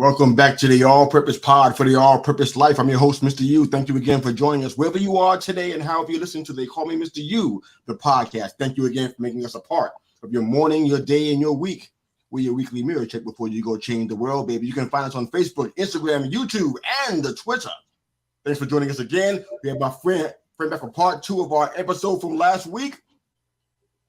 Welcome back to the All-Purpose Pod for the All-Purpose Life. I'm your host, Mr. U. Thank you again for joining us, wherever you are today and however you listen to They Call Me Mr. U, the podcast. Thank you again for making us a part of your morning, your day, and your week. We're your weekly mirror check before you go change the world, baby. You can find us on Facebook, Instagram, YouTube, and the Twitter. Thanks for joining us again. We have my friend back for part 2 of our episode from last week.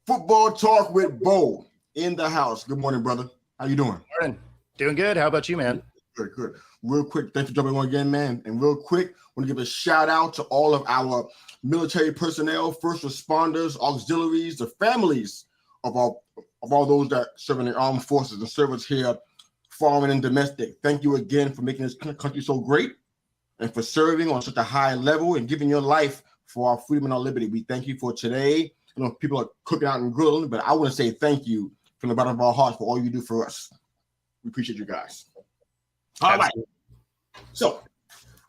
Football Talk with Bo in the house. Good morning, brother. How you doing? Morning. Doing good. How about you, man? Good. Real quick, thanks for jumping on again, man. And real quick, I want to give a shout out to all of our military personnel, first responders, auxiliaries, the families of all those that serve in the armed forces and service here, foreign and domestic. Thank you again for making this country so great and for serving on such a high level and giving your life for our freedom and our liberty. We thank you for today. I know people are cooking out and grilling, but I want to say thank you from the bottom of our hearts for all you do for us. We appreciate you guys. All right. So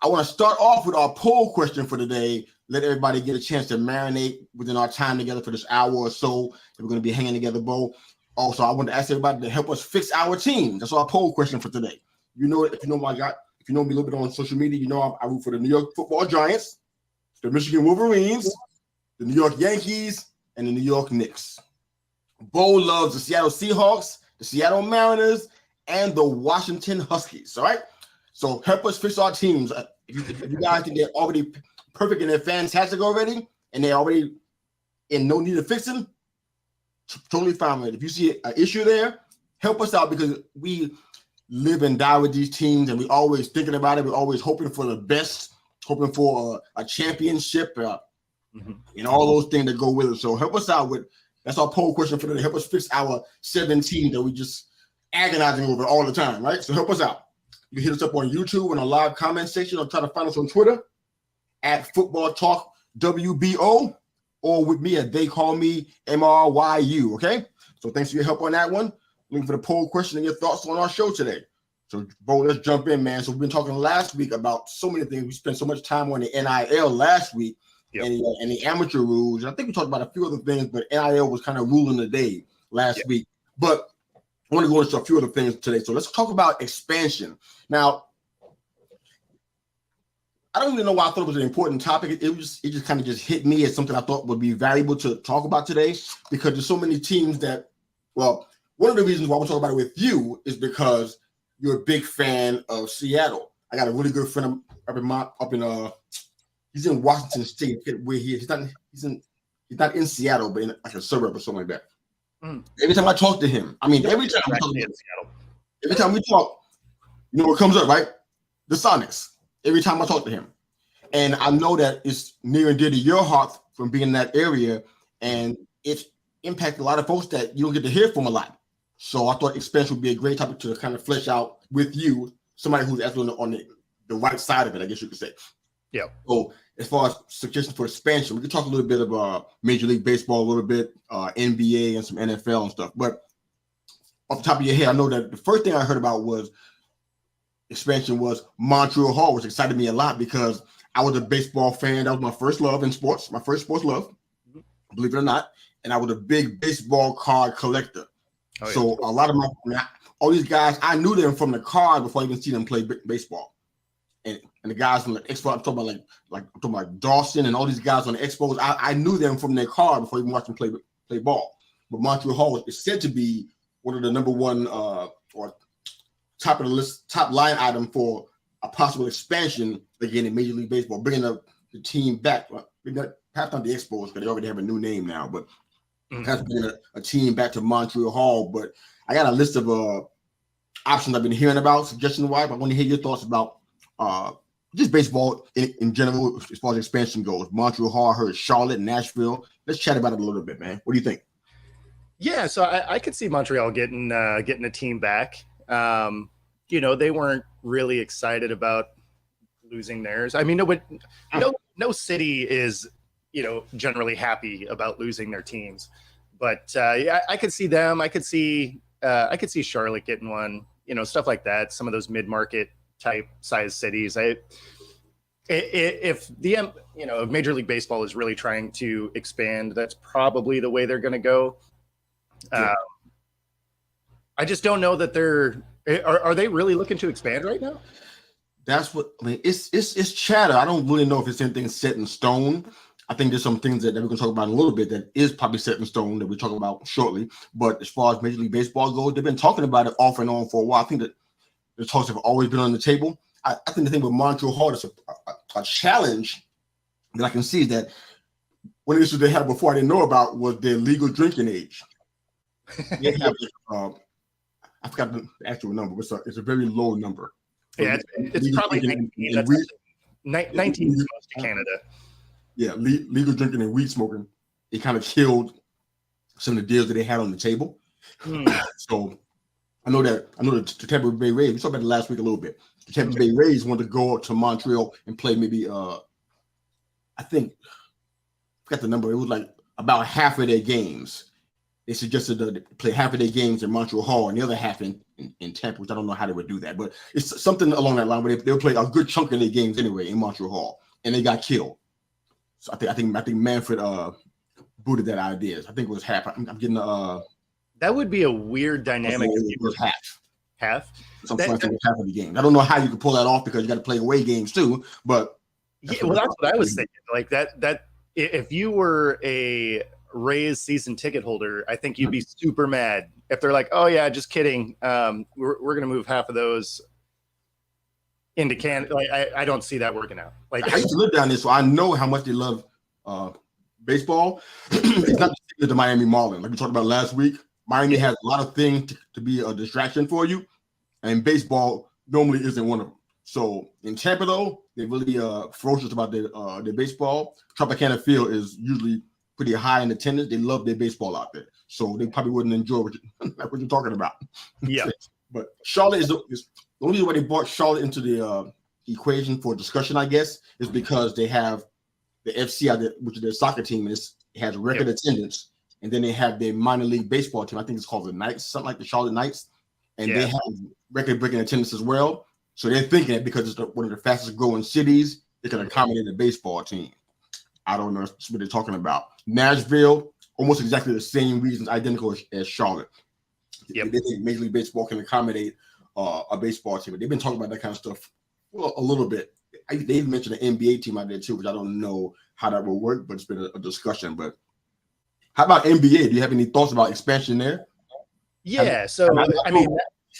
I want to start off with our poll question for today. Let everybody get a chance to marinate within our time together for this hour or so that we're going to be hanging together, Bo. Also, I want to ask everybody to help us fix our team. That's our poll question for today. If you know me a little bit on social media, you know I root for the New York Football Giants, the Michigan Wolverines, the New York Yankees, and the New York Knicks. Bo loves the Seattle Seahawks, the Seattle Mariners, and the Washington Huskies. All right. So help us fix our teams. If you guys think they're already perfect and they're fantastic already, and they're already in no need of fixing, totally fine with it. If you see an issue there, help us out because we live and die with these teams, and we're always thinking about it. We're always hoping for the best, hoping for a championship, and all those things that go with it. So help us out with. That's our poll question for today. Help us fix our 17 that we just agonizing over all the time, right? So help us out. You can hit us up on YouTube in a live comment section, or try to find us on Twitter at Football Talk WBO, or with me at They Call Me MRYU. Okay. So thanks for your help on that one. Looking for the poll question and your thoughts on our show today. So Bo, let's jump in, man. So we've been talking last week about so many things. We spent so much time on the NIL last week. Yep. and the amateur rules. I think we talked about a few other things, but NIL was kind of ruling the day last week. But I want to go into a few other things today. So let's talk about expansion. Now, I don't even know why I thought it was an important topic. It just kind of just hit me as something I thought would be valuable to talk about today, because there's so many teams that, well, one of the reasons why I want to talk about it with you is because you're a big fan of Seattle. I got a really good friend up in he's in Washington State. Where he is. He's not in Seattle, but in like a suburb or something like that. Every time I talk to him, every time we talk, you know what comes up, right? The Sonics. Every time I talk to him. And I know that it's near and dear to your heart from being in that area, and it's impacted a lot of folks that you don't get to hear from a lot. So I thought expansion would be a great topic to kind of flesh out with you, somebody who's actually on the right side of it, I guess you could say. Yeah. So as far as suggestions for expansion, we could talk a little bit about Major League Baseball, a little bit NBA and some NFL and stuff. But off the top of your head, I know that the first thing I heard about was expansion was Montreal Hall, which excited me a lot because I was a baseball fan. That was my first love in sports, my first sports love, believe it or not. And I was a big baseball card collector. Oh, yeah. So a lot of all these guys, I knew them from the card before I even see them play baseball. And the guys from the Expo, I'm talking about Dawson and all these guys on the Expos. I knew them from their card before even watching them play ball. But Montreal Hall is said to be one of the number one or top of the list, top line item for a possible expansion again in Major League Baseball, bringing the team back. Perhaps not the Expos because they already have a new name now, but perhaps bringing a team back to Montreal Hall. But I got a list of options I've been hearing about, suggestion-wise. I want to hear your thoughts about just baseball in general as far as expansion goes. Montreal Hall, I heard Charlotte, Nashville. Let's chat about it a little bit, man. What do you think? Yeah, so I could see Montreal getting a team back. They weren't really excited about losing theirs. No city is generally happy about losing their teams, but I could see them. I could see Charlotte getting one. Stuff like that. Some of those mid-market type size cities. If Major League Baseball is really trying to expand, that's probably the way they're going to go. I just don't know that they're Are they really looking to expand right now? That's what I mean. It's chatter. I don't really know if it's anything set in stone. I think there's some things that we're going to talk about in a little bit that is probably set in stone that we're talking about shortly. But as far as Major League Baseball goes, they've been talking about it off and on for a while. I think that the talks have always been on the table. I think the thing with Montreal is a challenge that I can see is that one issue they had before I didn't know about was their legal drinking age. They have, I forgot the actual number, but it's a very low number. Yeah, it's probably 19. 19 is most of Canada. Yeah, legal drinking and weed smoking, it kind of killed some of the deals that they had on the table. So I know that the Tampa Bay Rays, we talked about it last week a little bit. The Tampa Bay Rays wanted to go to Montreal and play maybe I forgot the number. It was like about half of their games. They suggested to play half of their games in Montreal and the other half in Tampa, which I don't know how they would do that, but it's something along that line where they'll play a good chunk of their games anyway in Montreal, and they got killed. So I think Manfred booted that idea. I think it was half. I'm getting that would be a weird dynamic. It was half. Half. Something like half of the game. I don't know how you can pull that off because you got to play away games too. But that's what I was thinking. Like that if you were a Rays season ticket holder, I think you'd be super mad if they're like, "Oh yeah, just kidding. We're gonna move half of those into Canada." Like I don't see that working out. Like I used to live down there, so I know how much they love baseball. It's not the Miami Marlins, like we talked about last week. Miami has a lot of things to be a distraction for you, and baseball normally isn't one of them. So in Tampa, though, they're really ferocious about their baseball. Tropicana Field is usually pretty high in attendance. They love their baseball out there, so they probably wouldn't enjoy what you're talking about. Yeah, but Charlotte is the only reason why they brought Charlotte into the equation for discussion, I guess, is because they have the FC out there, which is their soccer team, and it has record attendance. And then they have their minor league baseball team. I think it's called the Knights, something like the Charlotte Knights. And they have record-breaking attendance as well. So they're thinking that because it's one of the fastest growing cities, it can accommodate a baseball team. I don't know what they're talking about. Nashville, almost exactly the same reasons, identical as Charlotte. Yep. They think Major League Baseball can accommodate a baseball team. But they've been talking about that kind of stuff a little bit. They've mentioned an NBA team out there too, which I don't know how that will work, but it's been a discussion. But how about NBA? Do you have any thoughts about expansion there? Yeah, I mean,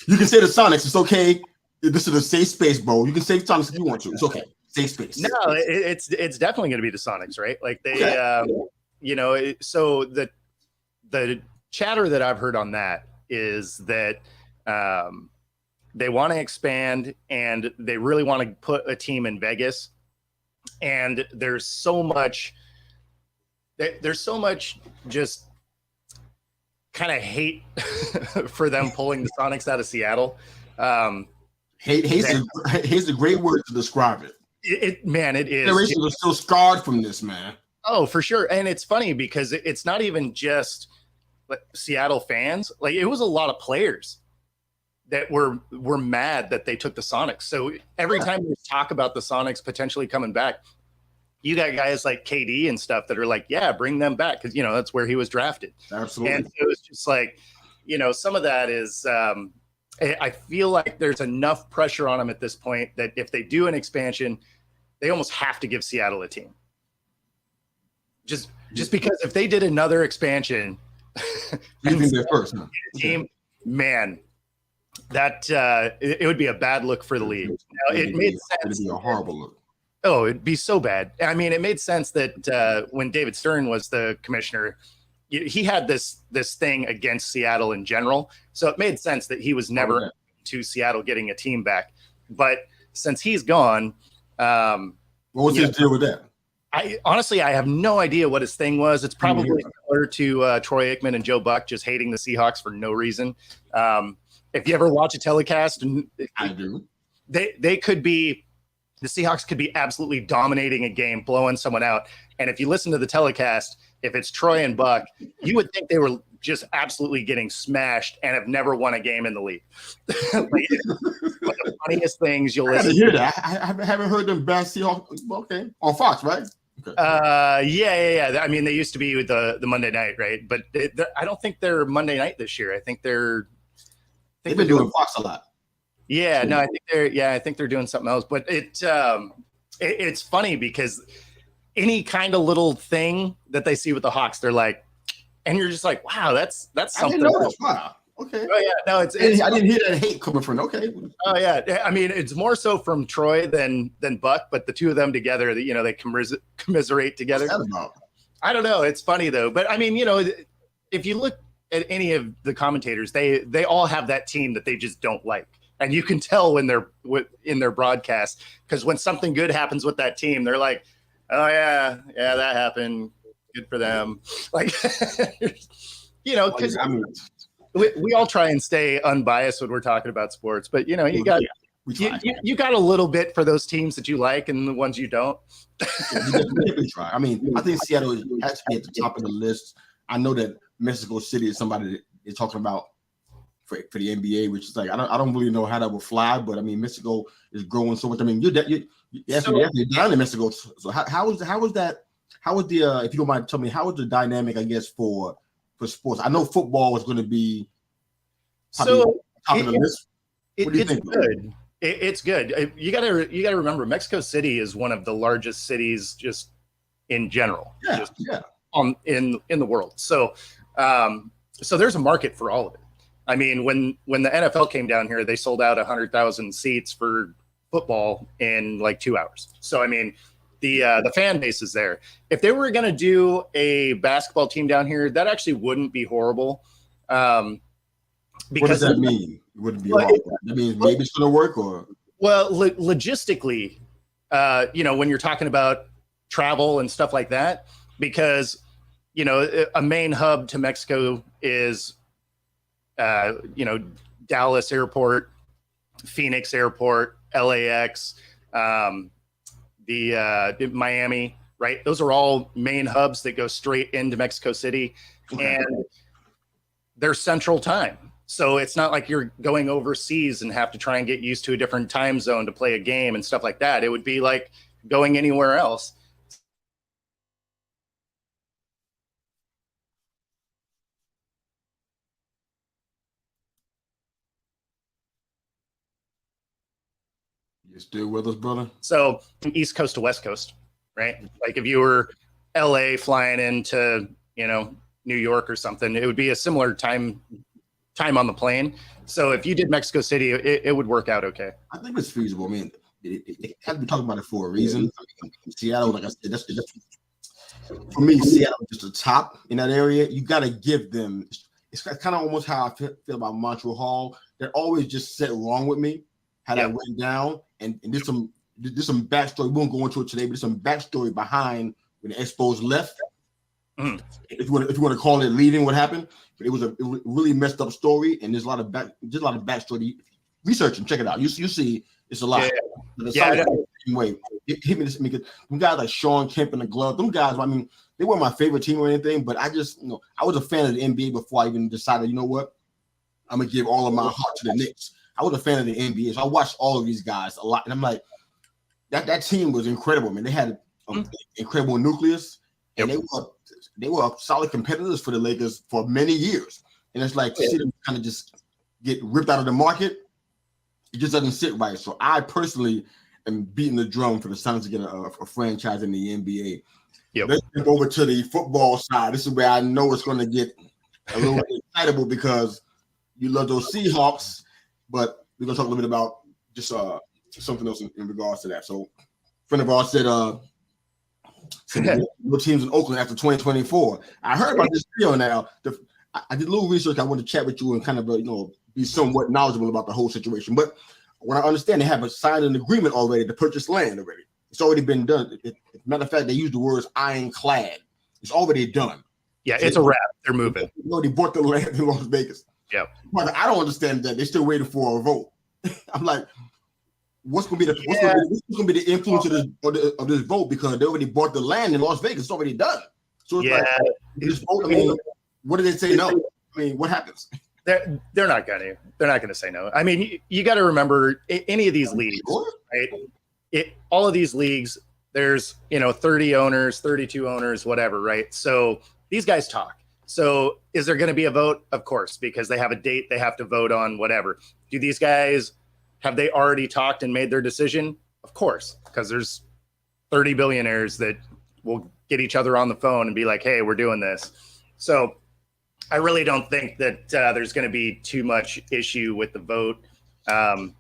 you can say the Sonics. It's okay. This is a safe space, bro. You can say Sonics if you want to. It's okay. Safe space. No, it's definitely going to be the Sonics, right? Like they, so the chatter that I've heard on that is that they want to expand and they really want to put a team in Vegas, and there's so much just kind of hate for them pulling the Sonics out of Seattle. Hate's a great word to describe it. It is. Generations are still scarred from this, man. Oh, for sure. And it's funny because it's not even just Seattle fans. Like it was a lot of players that were mad that they took the Sonics. So every time we talk about the Sonics potentially coming back, you got guys like KD and stuff that are like, yeah, bring them back. Cause that's where he was drafted. Absolutely. And so it's just like, some of that is, I feel like there's enough pressure on them at this point that if they do an expansion, they almost have to give Seattle a team. Just because if they did another expansion, first team, man, that it would be a bad look for the league. Now, it made sense. It'd be a horrible look. Oh, it'd be so bad. I mean, it made sense that when David Stern was the commissioner, he had this thing against Seattle in general. So it made sense that he was never to Seattle getting a team back. But since he's gone, what was his deal with that? I honestly have no idea what his thing was. It's probably similar to Troy Aikman and Joe Buck just hating the Seahawks for no reason. If you ever watch a telecast, I do. They could be. The Seahawks could be absolutely dominating a game, blowing someone out. And if you listen to the telecast, if it's Troy and Buck, you would think they were just absolutely getting smashed and have never won a game in the league. One of the funniest things you'll listen to. Hear that. I haven't heard them bash Seahawks. Okay, on Fox, right? Okay. Yeah. I mean, they used to be with the Monday night, right? But I don't think they're Monday night this year. I think they've been doing Fox a lot. Yeah, no, I think they're doing something else, but it's funny because any kind of little thing that they see with the Hawks, they're like, and you're just like, wow, that's I didn't something know else. that. Wow. Okay. Oh yeah, no, I didn't hear that hate coming from. Okay. oh yeah. I mean, it's more so from Troy than Buck, but the two of them together, you know, they commiserate together. What's that about? I don't know. It's funny though, but I mean, you know, if you look at any of the commentators, they all have that team that they just don't like, and you can tell when they're in their broadcast, because when something good happens with that team, they're like, oh yeah, that happened, good for them. Like, you know, because I mean, we all try and stay unbiased when we're talking about sports, but you know, you got you got a little bit for those teams that you like and the ones you don't. We definitely try. I mean, I think Seattle has to be at the top of the list. I know that Mexico City is somebody that they're talking about for the NBA, which is like I don't really know how that will fly, but I mean Mexico is growing so much. I mean you're down in Mexico. So how is that? How was the if you don't mind telling me, how was the dynamic, I guess, for sports? I know football is going to be top of the list. What do you think? Good. It's good. You gotta remember, Mexico City is one of the largest cities just in general. In the world. So there's a market for all of it. I mean, when the NFL came down here, they sold out 100,000 seats for football in like 2 hours. So I mean, the fan base is there. If they were going to do a basketball team down here, that actually wouldn't be horrible. Because what does that mean? It wouldn't be horrible. That means maybe it's going to work, or logistically, you know, when you're talking about travel and stuff like that, because you know, a main hub to Mexico is, you know, Dallas Airport, Phoenix Airport, LAX, the Miami, right? Those are all main hubs that go straight into Mexico City, and they're central time. So it's not like you're going overseas and have to try and get used to a different time zone to play a game and stuff like that. It would be like going anywhere else. You still with us, brother? So East Coast to West Coast, right? Like if you were LA flying into, you know, New York or something, it would be a similar time on the plane. So if you did Mexico City, it would work out okay. I think it's feasible. I mean, they have been talking about it for a reason. I mean, Seattle, like I said, that's for me. Seattle is just the top in that area. You got to give them. It's kind of almost how I feel about Montreal. That always just set wrong with me. How that went down, and there's some backstory. We won't go into it today, but there's some backstory behind when the Expos left. Mm. If you want to call it leaving, what happened? But it was a really messed up story, and there's a lot of backstory. Research and check it out. You see, it's a lot. Way. Hit me this because them guys like Sean Kemp and the Glove. Them guys, I mean, they weren't my favorite team or anything, but I just, you know, I was a fan of the NBA before I even decided, you know what, I'm gonna give all of my heart to the Knicks. I was a fan of the NBA, so I watched all of these guys a lot, and I'm like, that team was incredible, man. They had an incredible nucleus, and they were solid competitors for the Lakers for many years. And it's like to see them kind of just get ripped out of the market, it just doesn't sit right. So I personally am beating the drum for the Suns to get a franchise in the NBA. Yep. Let's jump over to the football side. This is where I know it's going to get a little excitable because you love those Seahawks. But we're going to talk a little bit about just something else in regards to that. So, a friend of ours said no teams in Oakland after 2024. I heard about this deal now. I did a little research. I want to chat with you and kind of, be somewhat knowledgeable about the whole situation. But when I understand, they have signed an agreement already to purchase land already. It's already been done. Matter of fact, they use the words ironclad. It's already done. Yeah, it's a wrap. They're moving. They already bought the land in Las Vegas. Yeah, but I don't understand that. They're still waiting for a vote. I'm like, what's going to be the influence of this vote, because they already bought the land in Las Vegas. It's already done. So it's like this vote. I mean, what did they say? No. I mean, what happens? They're not gonna say no. I mean, you got to remember, any of these leagues, right? All of these leagues, there's 30 owners, 32 owners, whatever, right? So these guys talk. So is there going to be a vote? Of course, because they have a date they have to vote on, whatever. Do these guys have they already talked and made their decision? Of course, because there's 30 billionaires that will get each other on the phone and be like, hey, we're doing this. So I really don't think that there's going to be too much issue with the vote. And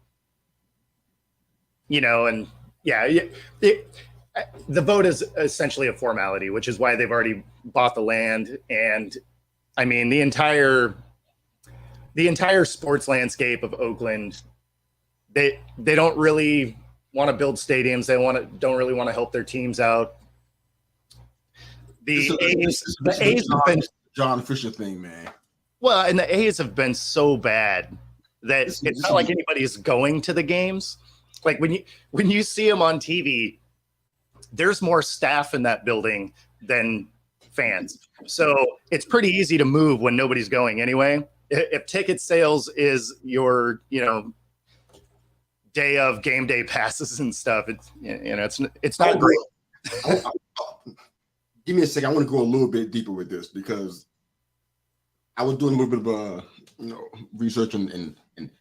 the vote is essentially a formality, which is why they've already bought the land. And I mean, the entire sports landscape of Oakland, they don't really want to build stadiums. They don't really want to help their teams out. The A's have been John Fisher thing, man. Well, and the A's have been so bad that it's not like anybody is going to the games. Like when you see them on TV, there's more staff in that building than fans. So it's pretty easy to move when nobody's going anyway. If ticket sales is your, day of game day passes and stuff, it's not great. Give me a second. I want to go a little bit deeper with this because I was doing a little bit of research and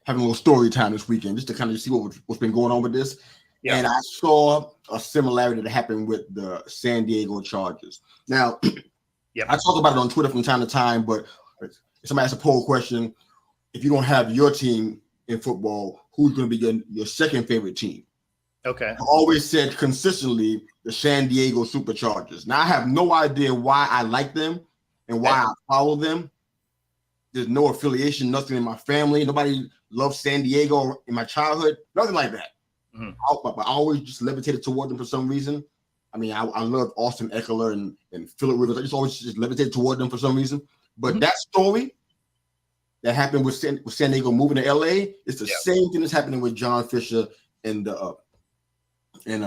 having a little story time this weekend just to kind of see what's been going on with this. Yeah. And I saw a similarity that happened with the San Diego Chargers. Now, I talk about it on Twitter from time to time, but if somebody asks a poll question, if you don't have your team in football, who's going to be your second favorite team? Okay. I always said consistently the San Diego Superchargers. Now, I have no idea why I like them and why I follow them. There's no affiliation, nothing in my family. Nobody loved San Diego in my childhood, nothing like that. Mm-hmm. I always just levitated toward them for some reason. I mean, I loved Austin Eckler and Phillip Rivers. I just always levitated toward them for some reason. But that story that happened with San Diego moving to LA is the same thing that's happening with John Fisher and in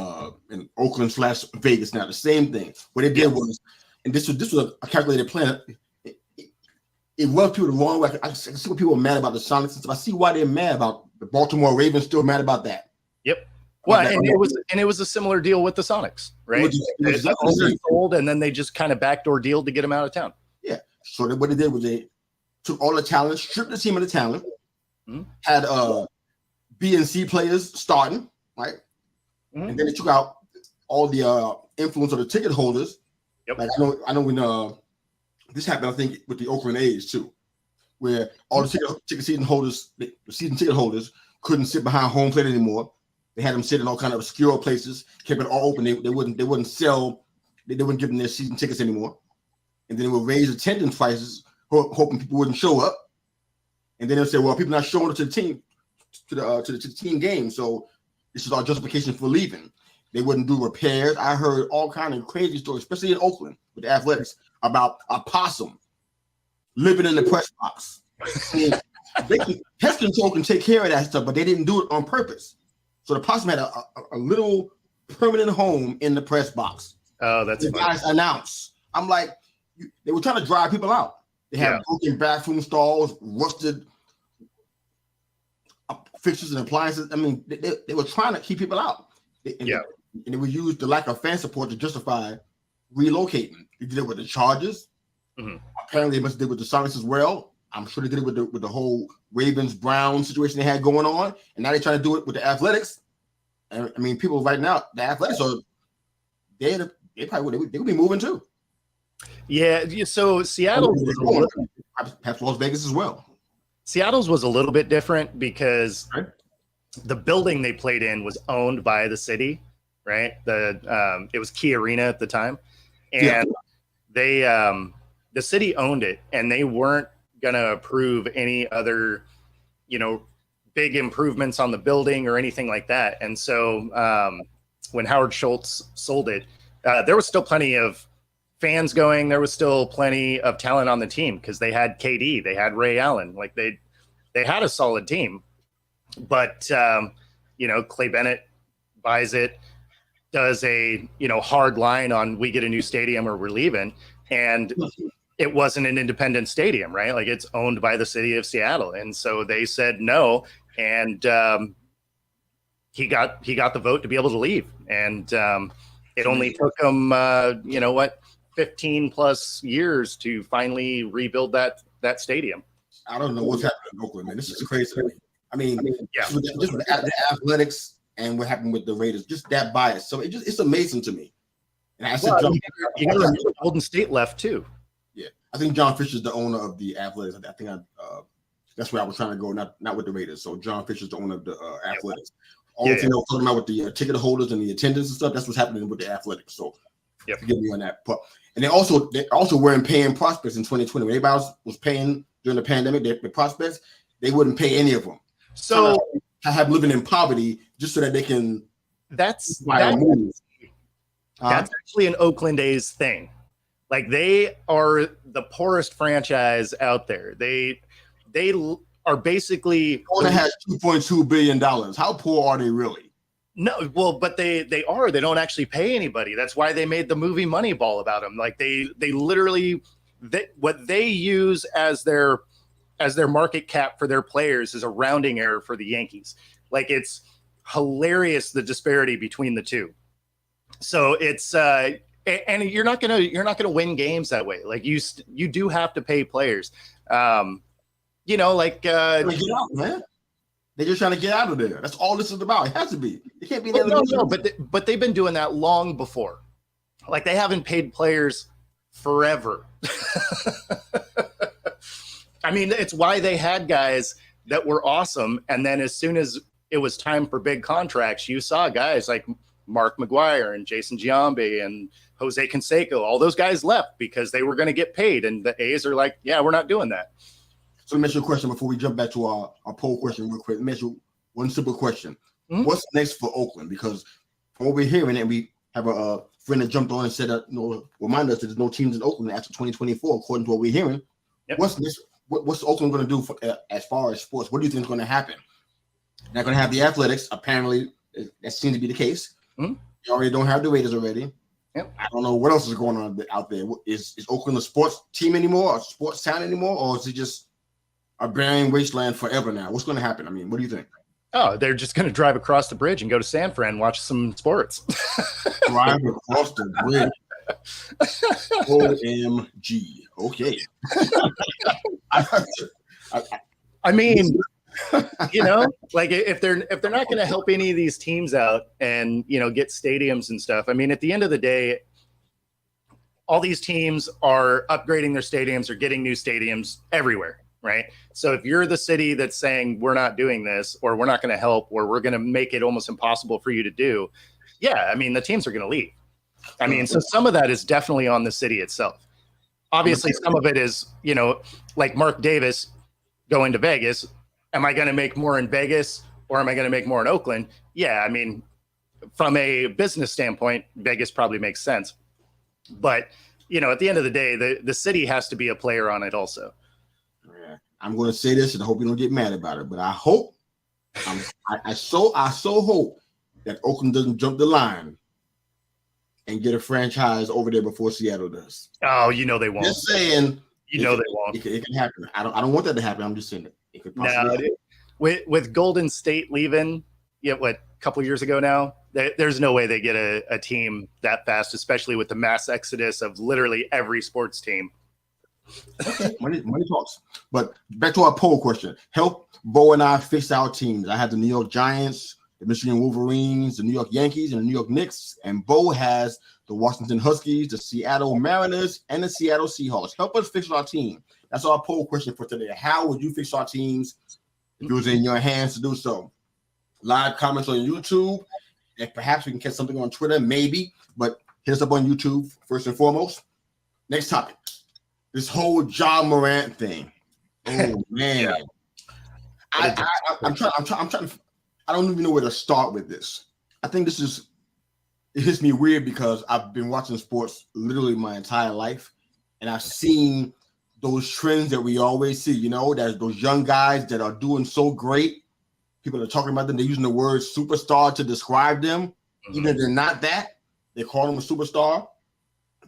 Oakland / Vegas now. The same thing. What they did was, and this was a calculated plan. It rubbed people the wrong way. I see what people are mad about the Sonics and stuff. I see why they're mad about the Baltimore Ravens. Still mad about that. Yep. Well, it was a similar deal with the Sonics, right? It was sold, and then they just kind of backdoor deal to get them out of town. Yeah. So what they did was they took all the talent, stripped the team of the talent, had B and C players starting, right? And then they took out all the influence of the ticket holders. Yep. Like I know when this happened, I think, with the Oakland A's too, where all the ticket season holders, the season ticket holders, couldn't sit behind home plate anymore. They had them sit in all kind of obscure places, kept it all open. They wouldn't sell, they wouldn't give them their season tickets anymore. And then they would raise attendance prices, hoping people wouldn't show up. And then they'll say, well, people not showing up to the team, to the team game, so this is our justification for leaving. They wouldn't do repairs. I heard all kind of crazy stories, especially in Oakland with the Athletics, about a possum living in the press box. Pest control can take care of that stuff, but they didn't do it on purpose. So the possum had a little permanent home in the press box. Oh, that's the guys announced. I'm like, they were trying to drive people out. They had broken bathroom stalls, rusted fixtures and appliances. I mean, they were trying to keep people out. And they would use the lack of fan support to justify relocating. They did it with the Chargers. Mm-hmm. Apparently, they must have did it with the Sonics as well. I'm sure they did it with the whole Ravens-Brown situation they had going on. And now they're trying to do it with the Athletics. And I mean, people right now, the Athletics are they would be moving too. Yeah, so Seattle perhaps Las Vegas as well. Seattle's was a little bit different because the building they played in was owned by the city, right? It was Key Arena at the time, and the city owned it, and they weren't gonna approve any other, big improvements on the building or anything like that. And so when Howard Schultz sold it, there was still plenty of fans going. There was still plenty of talent on the team because they had KD, they had Ray Allen, like they had a solid team. But Clay Bennett buys it, does a hard line on we get a new stadium or we're leaving, and it wasn't an independent stadium, right? Like it's owned by the city of Seattle, and so they said no, and he got the vote to be able to leave, and it only took him 15 plus years to finally rebuild that stadium. I don't know what's happening in Oakland, man. This is crazy. I mean, yeah. just with the athletics and what happened with the Raiders, just that bias. So it's amazing to me. And I said, Well, you got to remember Golden State left too. Yeah, I think John Fisher's the owner of the Athletics. I think that's where I was trying to go, not with the Raiders. So John Fisher's the owner of the Athletics. All the thing I was talking about with the ticket holders and the attendance and stuff, that's what's happening with the Athletics. So forgive me on that. But and they also weren't paying prospects in 2020. When everybody else was paying during the pandemic, the prospects, they wouldn't pay any of them. So I have living in poverty just so that they can. That's actually an Oakland A's thing. Like, they are the poorest franchise out there. They are basically only has $2.2 billion. How poor are they really? No, well, but they are. They don't actually pay anybody. That's why they made the movie Moneyball about them. Like, they literally what they use as their market cap for their players is a rounding error for the Yankees. Like, it's hilarious, the disparity between the two. So it's and you're not gonna win games that way. Like, you do have to pay players. You know, like get out, man. They're just trying to get out of there. That's all this is about. It has to be. It can't be. But they've been doing that long before. Like, they haven't paid players forever. I mean, it's why they had guys that were awesome, and then as soon as it was time for big contracts, you saw guys like Mark McGuire and Jason Giambi and Jose Canseco. All those guys left because they were going to get paid, and the A's are like, yeah, we're not doing that. So let me ask you a question before we jump back to our poll question real quick. Let me ask you one simple question. Mm-hmm. What's next for Oakland? Because from what we're hearing, and we have a friend that jumped on and said that, remind us that there's no teams in Oakland after 2024, according to what we're hearing. Yep. What's next? What's Oakland going to do as far as sports? What do you think is going to happen? They're going to have the Athletics. Apparently, that seems to be the case. Mm-hmm. They already don't have the Raiders already. Yep. I don't know what else is going on out there. Is Oakland a sports team anymore, a sports town anymore, or is it just a barren wasteland forever now? What's going to happen? I mean, what do you think? Oh, they're just going to drive across the bridge and go to San Fran and watch some sports. Drive across the bridge. OMG. Okay. I mean, you know, like, if they're not going to help any of these teams out and, get stadiums and stuff. I mean, at the end of the day, all these teams are upgrading their stadiums or getting new stadiums everywhere. Right. So if you're the city that's saying we're not doing this, or we're not going to help, or we're going to make it almost impossible for you to do. Yeah. I mean, the teams are going to leave. I mean, so some of that is definitely on the city itself. Obviously, some of it is, like Mark Davis going to Vegas. Am I going to make more in Vegas, or am I going to make more in Oakland? Yeah. I mean, from a business standpoint, Vegas probably makes sense. But, at the end of the day, the city has to be a player on it also. I'm going to say this, and I hope you don't get mad about it, but I hope, I so hope that Oakland doesn't jump the line and get a franchise over there before Seattle does. Oh, they won't. Just saying, they won't. It can happen. I don't want that to happen. I'm just saying it could possibly happen. With Golden State leaving, a couple years ago now, there's no way they get a team that fast, especially with the mass exodus of literally every sports team. Okay, money talks. But back to our poll question. Help Bo and I fix our teams. I have the New York Giants, the Michigan Wolverines, the New York Yankees, and the New York Knicks. And Bo has the Washington Huskies, the Seattle Mariners, and the Seattle Seahawks. Help us fix our team. That's our poll question for today. How would you fix our teams if it was in your hands to do so? Live comments on YouTube, and perhaps we can catch something on Twitter, maybe. But hit us up on YouTube first and foremost. Next topic. This whole Ja Morant thing. Oh man. Yeah. I'm trying to, I don't even know where to start with this. I think it hits me weird because I've been watching sports literally my entire life, and I've seen those trends that we always see, that those young guys that are doing so great. People are talking about them, they're using the word superstar to describe them. Mm-hmm. Even if they're not that, they call them a superstar.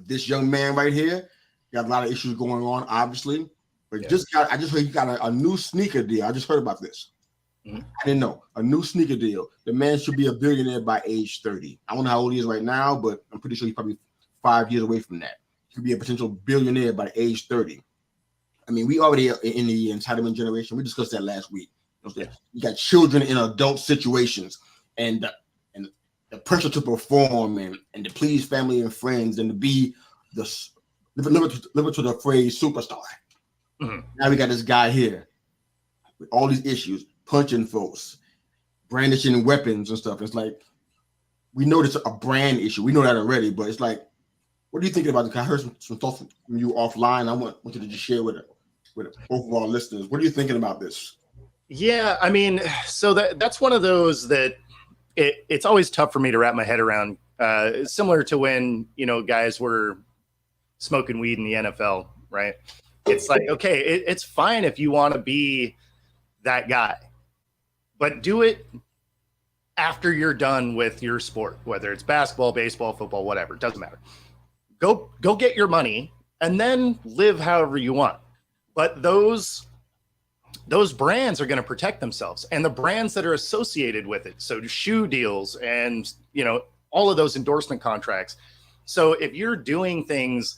This young man right here got a lot of issues going on, obviously. But I just heard he got a new sneaker deal. I just heard about this. Mm-hmm. I didn't know. A new sneaker deal. The man should be a billionaire by age 30. I don't know how old he is right now, but I'm pretty sure he's probably 5 years away from that. He could be a potential billionaire by age 30. I mean, we already are in the entitlement generation. We discussed that last week. You got children in adult situations, and the pressure to perform and to please family and friends and to be the live to the phrase superstar. Mm-hmm. Now we got this guy here with all these issues, punching folks, brandishing weapons and stuff. It's like, we know it's a brand issue. We know that already, but it's like, what are you thinking about this? I heard some thoughts from you offline. I want you to just share with both of our listeners. What are you thinking about this? Yeah, I mean, so that's one of those that it's always tough for me to wrap my head around. Similar to when, guys were smoking weed in the NFL, right? It's like, okay, it's fine if you want to be that guy, but do it after you're done with your sport, whether it's basketball, baseball, football, whatever, it doesn't matter. Go get your money and then live however you want. But those brands are going to protect themselves, and the brands that are associated with it. So shoe deals and, all of those endorsement contracts. So if you're doing things,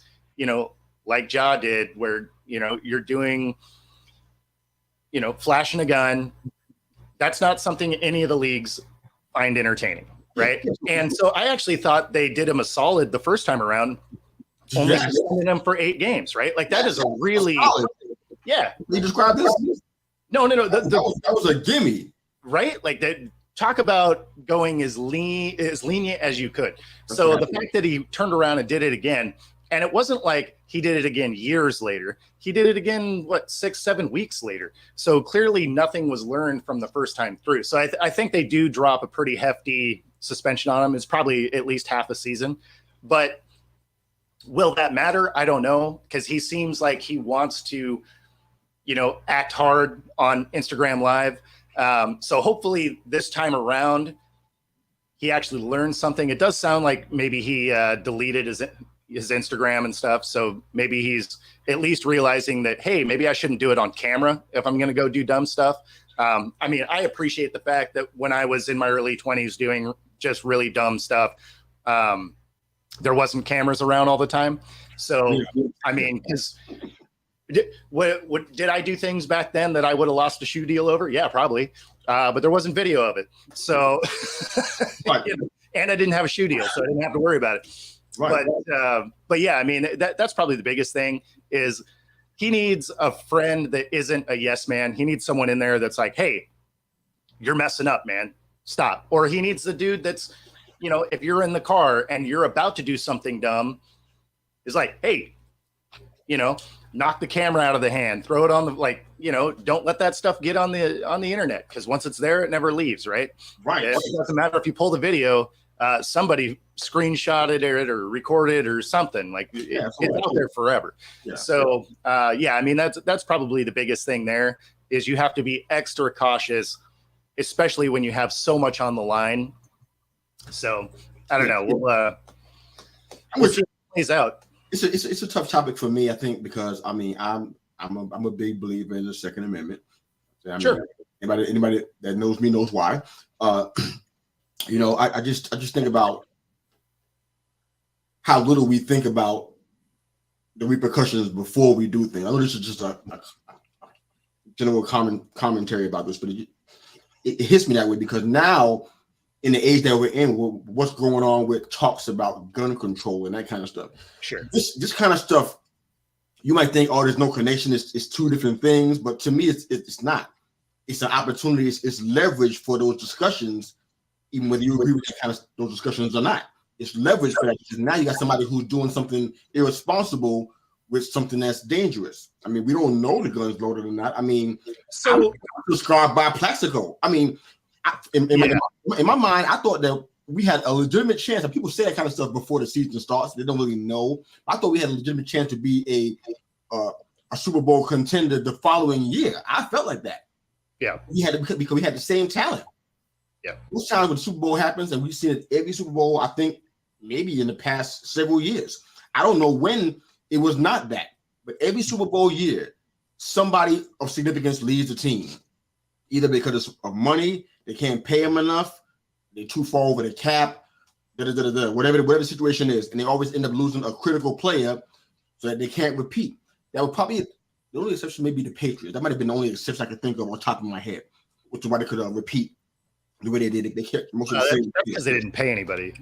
like Ja did, where, you're doing, flashing a gun, that's not something any of the leagues find entertaining. Right. And so I actually thought they did him a solid the first time around, only suspending him for 8 games. Right. Like that is a really, yeah. You described this? No. That was a gimme. Right. Like that. Talk about going as lenient as you could. So the fact that he turned around and did it again, and it wasn't like he did it again years later. He did it again, 6-7 weeks later. So clearly nothing was learned from the first time through. So I think they do drop a pretty hefty suspension on him. It's probably at least half a season. But will that matter? I don't know, because he seems like he wants to, act hard on Instagram Live. So hopefully this time around, he actually learned something. It does sound like maybe he deleted his Instagram and stuff. So maybe he's at least realizing that, hey, maybe I shouldn't do it on camera if I'm going to go do dumb stuff. I mean, I appreciate the fact that when I was in my early 20s doing just really dumb stuff, there wasn't cameras around all the time. So, I mean, because did I do things back then that I would have lost a shoe deal over? Yeah, probably. But there wasn't video of it. So, and I didn't have a shoe deal, so I didn't have to worry about it. Right. But yeah, I mean, that's probably the biggest thing is he needs a friend that isn't a yes man. He needs someone in there that's like, hey, you're messing up, man. Stop. Or he needs the dude that's, if you're in the car and you're about to do something dumb, is like, hey, knock the camera out of the hand, throw it on the, don't let that stuff get on the internet, because once it's there, it never leaves, right? Right. It doesn't matter if you pull the video, somebody screenshotted it or recorded or something. It's out there forever. Yeah. So I mean, that's probably the biggest thing there is you have to be extra cautious, especially when you have so much on the line. So I don't know. We'll see how it plays out. It's a tough topic for me, I think, because I mean I'm a big believer in the Second Amendment. I mean, sure. Anybody that knows me knows why. I just think about how little we think about the repercussions before we do things. I know this is just a general commentary about this, but it hits me that way because now, in the age that we're in, what's going on with talks about gun control and that kind of stuff. Sure. This kind of stuff, you might think, oh, there's no connection. It's two different things, but to me, it's not. It's an opportunity. It's leverage for those discussions, even whether you agree with those discussions or not. It's leverage for that because now you got somebody who's doing something irresponsible with something that's dangerous. I mean, we don't know the gun's loaded or not. I mean, so I'm described by Plaxico. I mean, in my mind, I thought that we had a legitimate chance. And people say that kind of stuff before the season starts. They don't really know. I thought we had a legitimate chance to be a Super Bowl contender the following year. I felt like that. Yeah, because we had the same talent. Yeah, most times when the Super Bowl happens, and we've seen it every Super Bowl, I think maybe in the past several years. I don't know when it was not that, but every Super Bowl year, somebody of significance leads the team, either because of money. They can't pay them enough. They're too far over the cap. Whatever the situation is, and they always end up losing a critical player, so that they can't repeat. That would probably the only exception may be the Patriots. That might have been the only exception I could think of on top of my head. which is why they could repeat the way they did. They kept most of the That's same. because they didn't pay anybody.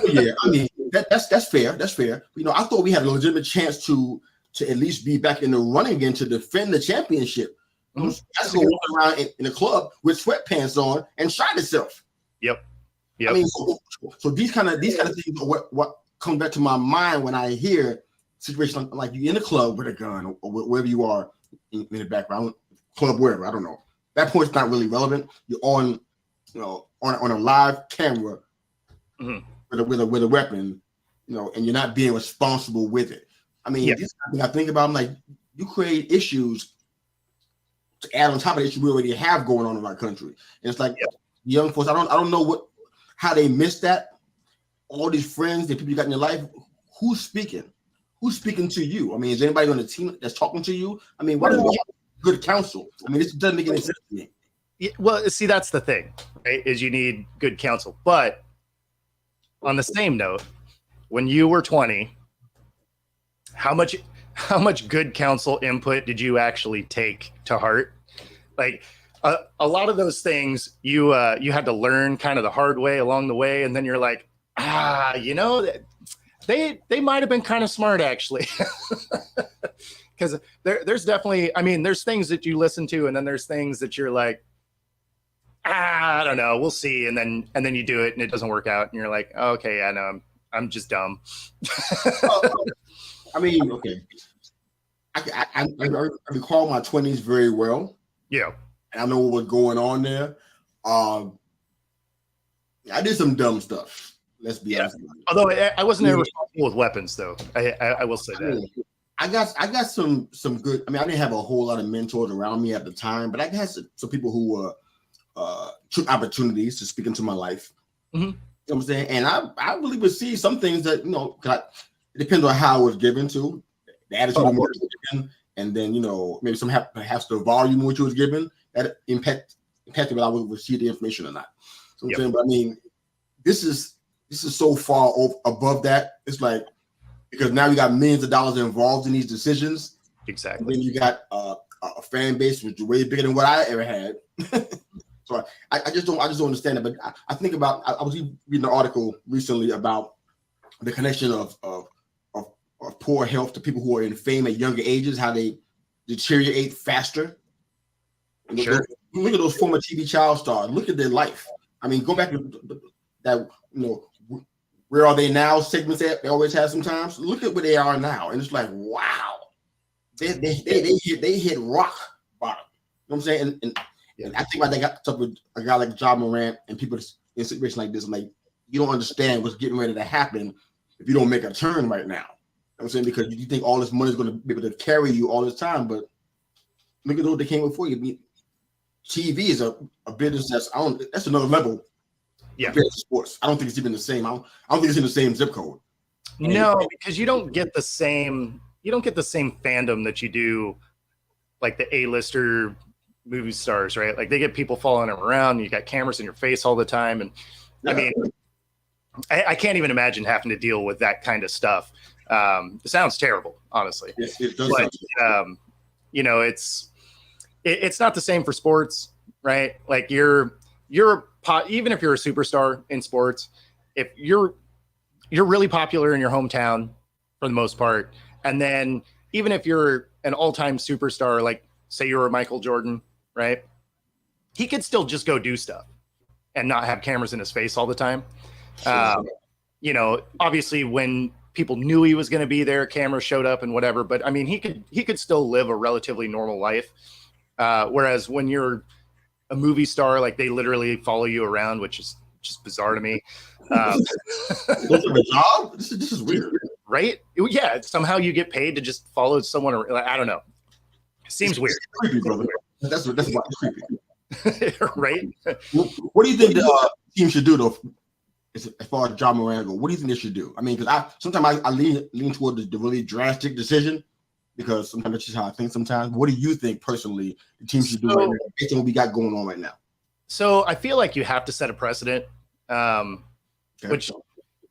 Yeah, I mean that's fair. That's fair. You know, I thought we had a legitimate chance to at least be back in the running again to defend the championship. Mm-hmm. That's going around in the club with sweatpants on and shot itself. Yep. I mean, so these kind of things are what comes back to my mind when I hear situations like you in the club with a gun or wherever you are in the background, club wherever, I don't know. That point's not really relevant. You're on, you know, on a live camera with a weapon, you know, and you're not being responsible with it. I mean, this thing I think about, I'm like, you create issues to add on top of the issue we already have going on in our country. And it's like young folks, I don't know how they missed that. All these friends, the people you got in your life, who's speaking? Who's speaking to you? I mean, is anybody on the team that's talking to you? I mean, what is good counsel? I mean, this doesn't make any sense to me. Yeah, well, see, that's the thing, right? Is you need good counsel. But on the same note, when you were 20, how much good counsel input did you actually take to heart? Like a lot of those things you had to learn kind of the hard way along the way, and then you're like, you know, they might have been kind of smart actually. Because there's definitely, I mean, there's things that you listen to, and then there's things that you're like, I don't know, we'll see, and then you do it and it doesn't work out, and you're like, oh, okay, yeah, no, I'm just dumb. I mean, okay, I recall my 20s very well. Yeah, and I know what was going on there. I did some dumb stuff. Let's be honest. Although I wasn't ever responsible with weapons, though. I will say that. I got some good. I mean, I didn't have a whole lot of mentors around me at the time, but I had some people who took opportunities to speak into my life. Mm-hmm. You know what I'm saying? And I really received some things that, you know, it depends on how it was given to, the attitude it was given, and then, you know, maybe perhaps the volume which it was given that impacted whether I would receive the information or not. So I'm saying, but I mean, this is so far above that. It's like, because now you got millions of dollars involved in these decisions. Exactly. And then you got a fan base which is way bigger than what I ever had. So I just don't understand it. But I think about, I was reading an article recently about the connection of poor health to people who are in fame at younger ages, how they deteriorate faster. Sure. Look at those former TV child stars. Look at their life. I mean, go back to that, you know, where are they now? Segments that they always have sometimes. Look at where they are now, and it's like, wow, they hit rock bottom. You know what I'm saying? And I think why they got stuck with a guy like John Morant and people in situations like this. I'm like, you don't understand what's getting ready to happen if you don't make a turn right now. You know what I'm saying? Because you think all this money is going to be able to carry you all this time, but look at those that came before you. I mean, TV is a business that's another level. Yeah, compared to sports. I don't think it's even the same. I don't think it's in the same zip code. No, because you don't get the same fandom that you do like the A-lister movie stars, right? Like they get people following them around, you got cameras in your face all the time. And I mean, I can't even imagine having to deal with that kind of stuff. It sounds terrible, honestly. Yes, it does. But you know, it's not the same for sports, right? Like even if you're a superstar in sports, if you're really popular in your hometown for the most part, and then even if you're an all-time superstar, like say you're a Michael Jordan, right? He could still just go do stuff and not have cameras in his face all the time. Sure. You know, obviously when people knew he was going to be there, cameras showed up and whatever, but I mean, he could still live a relatively normal life. Whereas when you're a movie star, like they literally follow you around, which is just bizarre to me. This is weird, right? Yeah, somehow you get paid to just follow someone around. I don't know. Seems weird. Creepy, brother. That's why it's creepy. Right? What do you think the team should do, though, as far as John Moran goes? What do you think they should do? I mean, because sometimes I lean toward the really drastic decision, because sometimes that's just how I think sometimes. What do you think personally the team should do right now, based on what we got going on right now? So I feel like you have to set a precedent, which,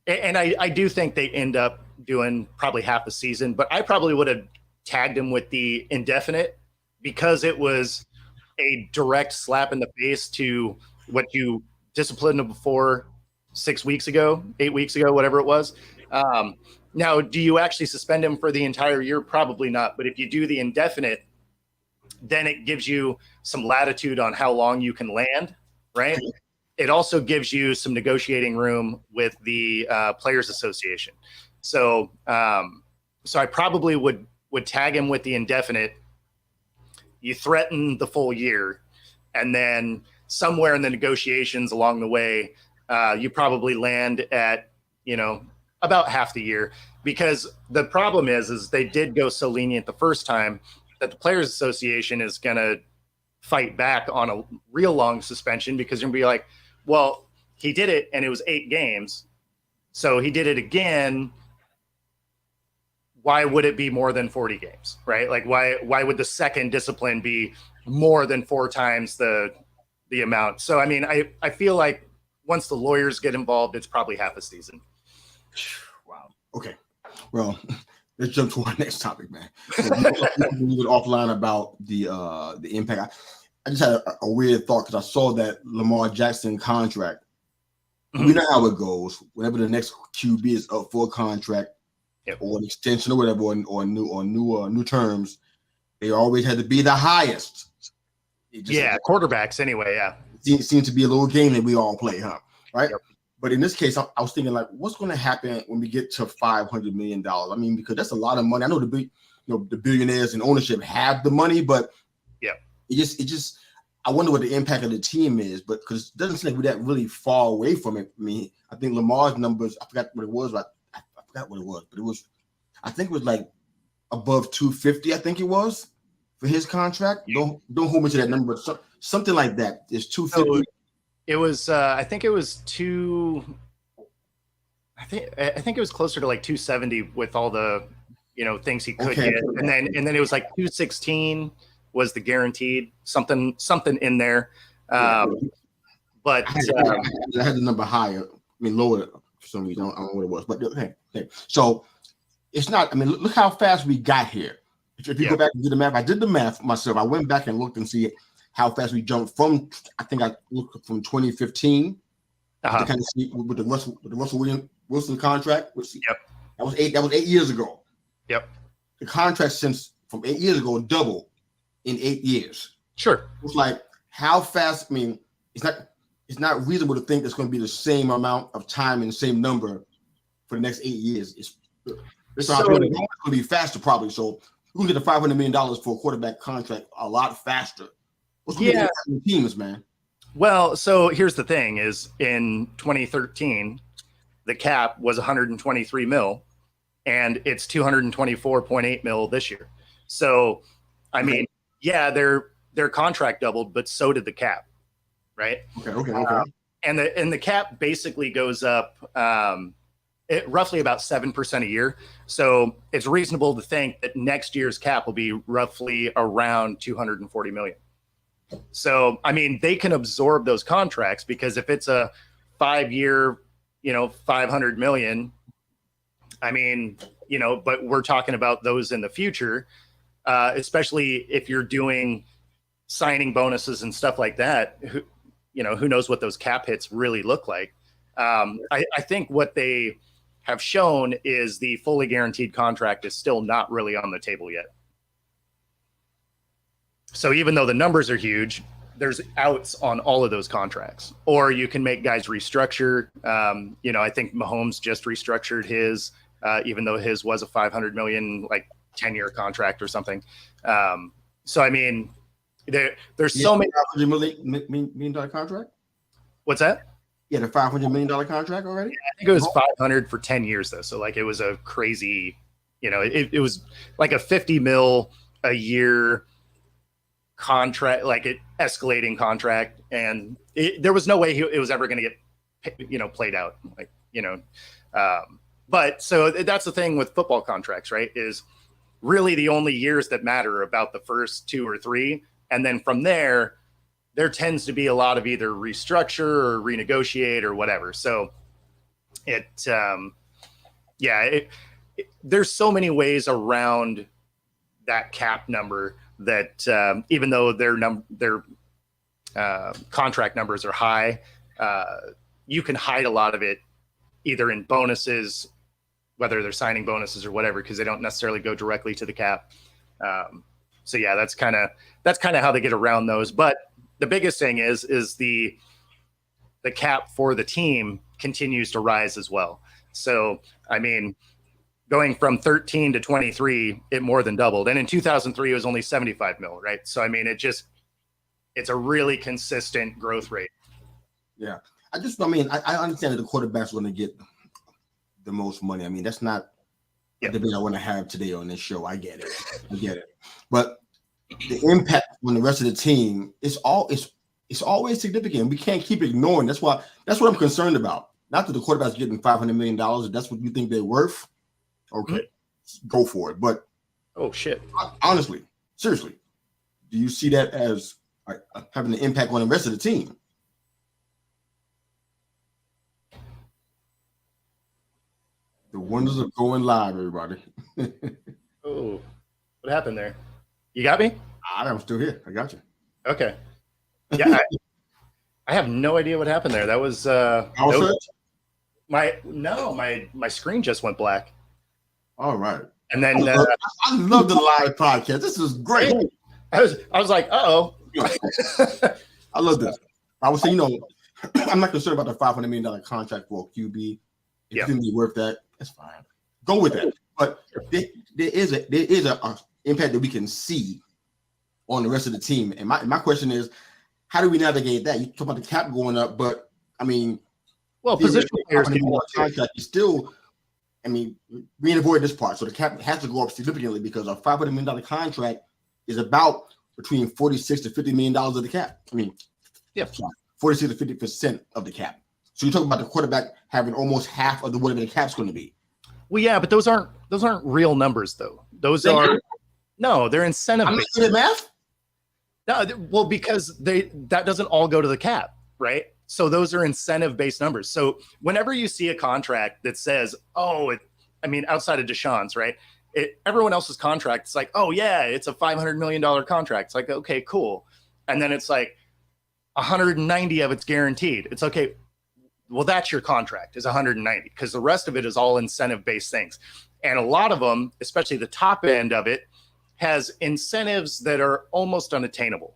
and I do think they end up doing probably half the season, but I probably would have tagged him with the indefinite, because it was a direct slap in the face to what you disciplined him for 6 weeks ago, 8 weeks ago, whatever it was. Now, do you actually suspend him for the entire year? Probably not. But if you do the indefinite, then it gives you some latitude on how long you can land, right? It also gives you some negotiating room with the Players Association. So, so I probably would tag him with the indefinite. You threaten the full year, and then somewhere in the negotiations along the way, you probably land at, about half the year, because the problem is they did go so lenient the first time that the Players Association is going to fight back on a real long suspension, because you're going to be like, well, he did it and it was 8 games. So he did it again. Why would it be more than 40 games, right? Like why would the second discipline be more than 4 times the amount? So, I mean, I feel like once the lawyers get involved, it's probably half a season. Wow. Okay. Well, let's jump to our next topic, man. So we were offline about the impact. I just had a weird thought, because I saw that Lamar Jackson contract. We know how it goes. Whenever the next QB is up for a contract, or an extension or whatever, or new terms, they always had to be the highest. Quarterbacks anyway. Yeah, it seems to be a little game that we all play, huh? Right. Yep. But in this case, I was thinking, like, what's going to happen when we get to $500 million? I mean, because that's a lot of money. I know the billionaires in ownership have the money, but it just I wonder what the impact of the team is. But because it doesn't seem like we're that really far away from it. I mean, I think Lamar's numbers, I forgot what it was, but I think it was like above 250. I think it was for his contract. Yeah. Don't hold me to that number, but something like that. It's 250. It was, I think it was I think it was closer to like 270 with all the, things he could get. And then it was like 216 was the guaranteed, something in there. But I had the number higher. I mean, lower for some reason. I don't know what it was, but okay. So it's not, I mean, look how fast we got here. If you go back and do the math, I did the math myself. I went back and looked and see how fast we jumped from, I think I looked from 2015 to kind of see with the Russell Wilson contract. That was 8 years ago. Yep. The contract from 8 years ago doubled in 8 years. Sure. It's like, how fast, I mean, it's not reasonable to think it's going to be the same amount of time and the same number for the next 8 years. It's going to be faster probably. So we can get the $500 million for a quarterback contract a lot faster. What's going to be the teams, man? Well, so here's the thing: is in 2013, the cap was 123 mil, and it's 224.8 mil this year. So, I mean, their contract doubled, but so did the cap, right? Okay. And the cap basically goes up roughly about 7% a year. So it's reasonable to think that next year's cap will be roughly around 240 million. So, I mean, they can absorb those contracts, because if it's a 5-year, 500 million, I mean, but we're talking about those in the future, especially if you're doing signing bonuses and stuff like that. Who knows what those cap hits really look like. I think what they have shown is the fully guaranteed contract is still not really on the table yet. So even though the numbers are huge, there's outs on all of those contracts. Or you can make guys restructure. I think Mahomes just restructured his, even though his was a 500 million, like 10-year contract or something. So, I mean, there's so many. $500 million contract? What's that? Yeah, the $500 million contract already? Yeah, I think it was 500 for 10 years, though. So, like, it was a crazy, it was like a 50 mil a year contract, like it escalating contract, and there was no way it was ever going to get played out, like but so that's the thing with football contracts, right? Is really the only years that matter about the first 2 or 3, and then from there tends to be a lot of either restructure or renegotiate or whatever. So there's so many ways around that cap number that even though their contract numbers are high, you can hide a lot of it either in bonuses, whether they're signing bonuses or whatever, because they don't necessarily go directly to the cap. So yeah, that's kind of how they get around those. But the biggest thing is the cap for the team continues to rise as well. So I mean, going from 13 to 23, it more than doubled. And in 2003, it was only 75 mil, right? So I mean, it's a really consistent growth rate. Yeah, I understand that the quarterback's going to get the most money. I mean, that's not the debate I want to have today on this show. I get it. But the impact on the rest of the team is always significant. We can't keep ignoring. That's what I'm concerned about. Not that the quarterback's getting $500 million. If that's what you think they're worth, okay, go for it. But oh shit, honestly, seriously, do you see that as having an impact on the rest of the team? The wonders of going live, everybody. Oh, what happened there? You got me? I'm still here. I got you. Okay. Yeah, I have no idea what happened there. That was my screen just went black. All right. And then I love the live podcast. This is great. I was like, uh-oh. I love this. I would say, I'm not concerned about the $500 million contract for a QB. If you think it's worth that, that's fine. Go with that. But there is a impact that we can see on the rest of the team. And my question is, how do we navigate that? You talk about the cap going up, but I mean, position players get more contract is still. I mean, we ain't avoid this part, so the cap has to go up significantly because a $500 million contract is about between $46 to $50 million of the cap. I mean, 46 to 50% of the cap. So you're talking about the quarterback having almost half of whatever the cap's going to be. Well, yeah, but those aren't real numbers, though. They're incentive. I'm not good at math. No, well, because that doesn't all go to the cap, right? So those are incentive-based numbers. So whenever you see a contract that says, outside of Deshaun's, right? Everyone else's contract, it's like, oh yeah, it's a $500 million contract. It's like, okay, cool. And then it's like 190 of it's guaranteed. It's okay. Well, that's your contract is 190 because the rest of it is all incentive-based things. And a lot of them, especially the top end of it, has incentives that are almost unattainable,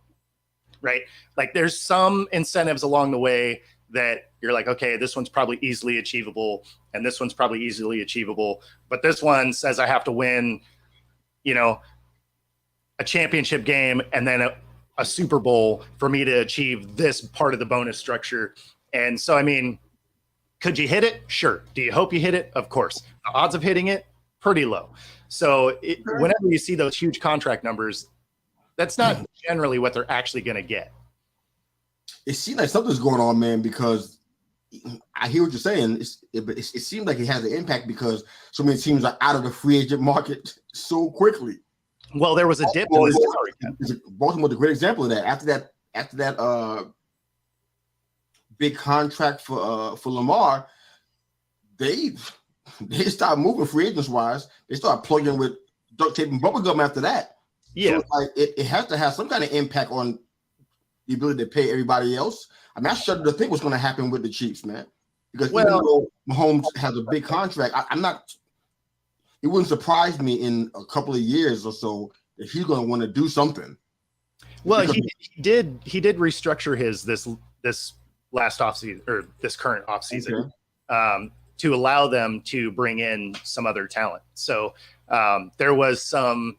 right? Like there's some incentives along the way that you're like, okay, this one's probably easily achievable and this one's probably easily achievable. But this one says I have to win, a championship game and then a Super Bowl for me to achieve this part of the bonus structure. And so, I mean, could you hit it? Sure. Do you hope you hit it? Of course. The odds of hitting it, pretty low. So whenever you see those huge contract numbers, that's not generally what they're actually going to get. It seems like something's going on, man, because I hear what you're saying. It seems like it has an impact because so many teams are out of the free agent market so quickly. Well, there was a dip in the salary cap. Baltimore was a great example of that. After that big contract for Lamar, they stopped moving free agents wise. They started plugging with duct tape and bubble gum after that. Yeah, so it has to have some kind of impact on the ability to pay everybody else. I mean, I shudder to think what's going to happen with the Chiefs, man. Because even though Mahomes has a big contract, I'm not. It wouldn't surprise me in a couple of years or so that he's going to want to do something. Well, he did restructure his this last offseason or this current offseason to allow them to bring in some other talent. So there was some